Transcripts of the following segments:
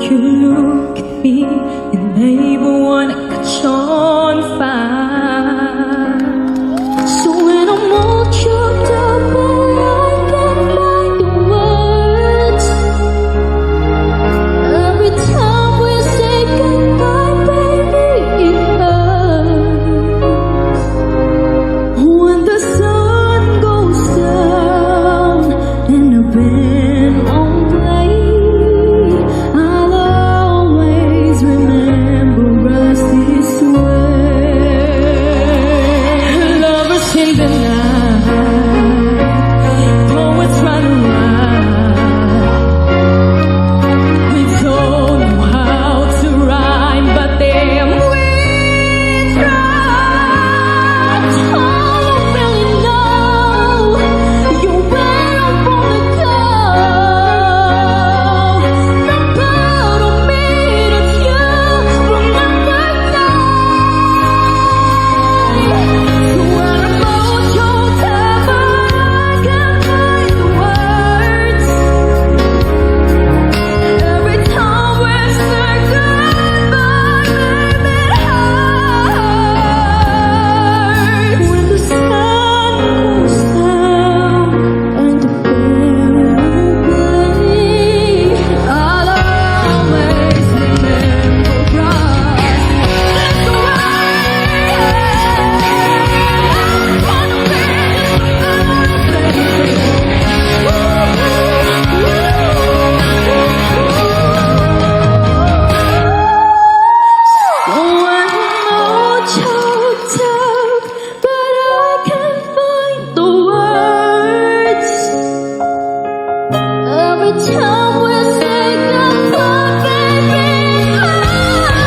you look at me and baby wanna catch on fire. So when I'm all choked up but I can't find the words, every time we say goodbye, baby, it hurts. When the sun goes down and the band won't play, I'll always remember us this way. Lovers in the night, poets run around. We don't know how to rhyme, but then we try. All I really know, you're where I wanna go. The part of me that you will never know. So when I'm all choked up, I can't find the words. Every time we say goodbye, baby, it hurts. When the sun goes down and the band will play, I'll always remember us this When I'm all choked up, but I can't find the words. Every time we say goodbye, baby, it hurts.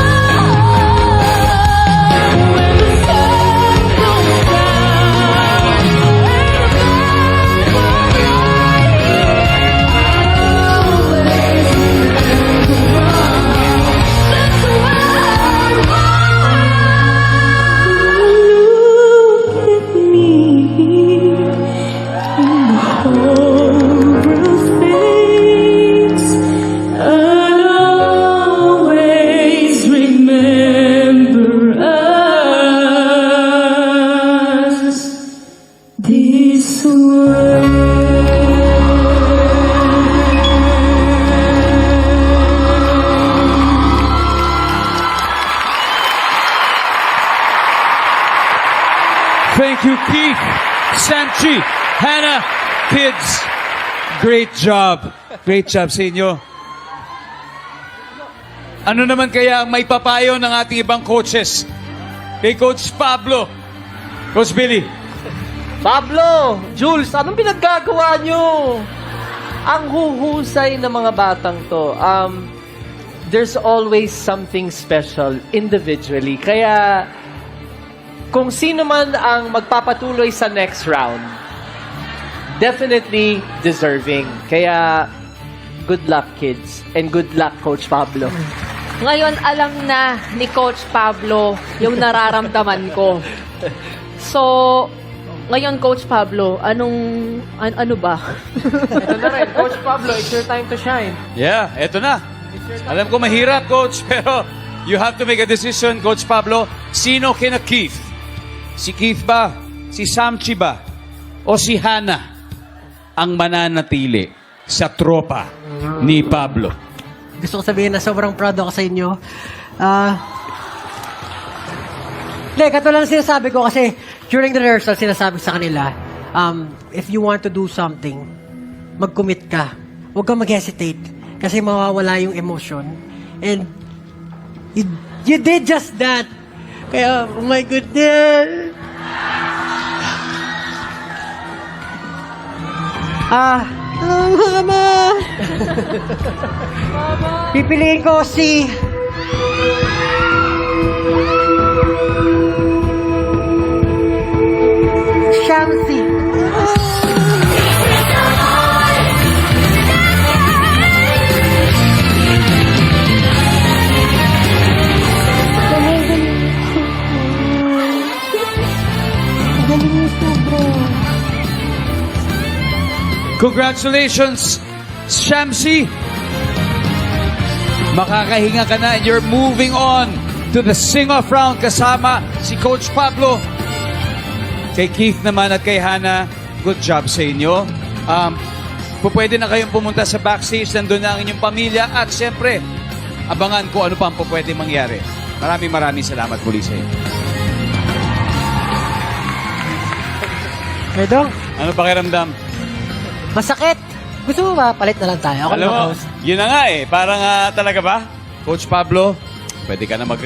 When the sun goes down and the band will play, I'll always remember us this way. Look at me, and the whole world fades. I'll always remember us this way. Thank you, Keith, Sanchi, Hannah, kids. Great job. Great job sa inyo. Ano naman kaya ang may papayo ng ating ibang coaches? Kay Coach Pablo. Coach Billy. Pablo, Jules, anong pinaggagawa nyo? Ang huhusay ng mga batang to. There's always something special individually. Kaya, kung sino man ang magpapatuloy sa next round, definitely deserving. Kaya, good luck, kids. And good luck, Coach Pablo. Ngayon, alam na ni Coach Pablo yung nararamdaman ko. So, ngayon, Coach Pablo, ano ba? Ito na rin, Coach Pablo, it's your time to shine. Yeah, eto na. Alam ko mahirap, Coach, pero you have to make a decision, Coach Pablo. Sino kina Keith? Si Keith ba? Si Samchi ba? O si Hannah ang mananatili sa tropa ni Pablo? Gusto ko sabihin na sobrang proud ako sa inyo. Katulad ng sinasabi ko kasi during the rehearsal, sinasabi sa kanila, if you want to do something, mag-commit ka. Huwag kang mag-hesitate kasi mawawala yung emotion. And you did just that. Kaya, oh my goodness. Mama. Pipiliin ko si Shamsi. Congratulations, Shamsi. makakahinga ka na and you're moving on to the sing-off round kasama si Coach Pablo. Kay Keith naman at kay Hannah, good job sa inyo. Pwede na kayong pumunta sa backstage, nandun na ang inyong pamilya at siyempre, abangan ko ano pa ang pwede mangyari. Maraming salamat muli sa inyo. Medong, Ano pakiramdam? masakit. Gusto mo ba? Palit na lang tayo. Ako Alam na mo, host. yun na nga eh. Parang talaga ba? Coach Pablo, pwede ka na mag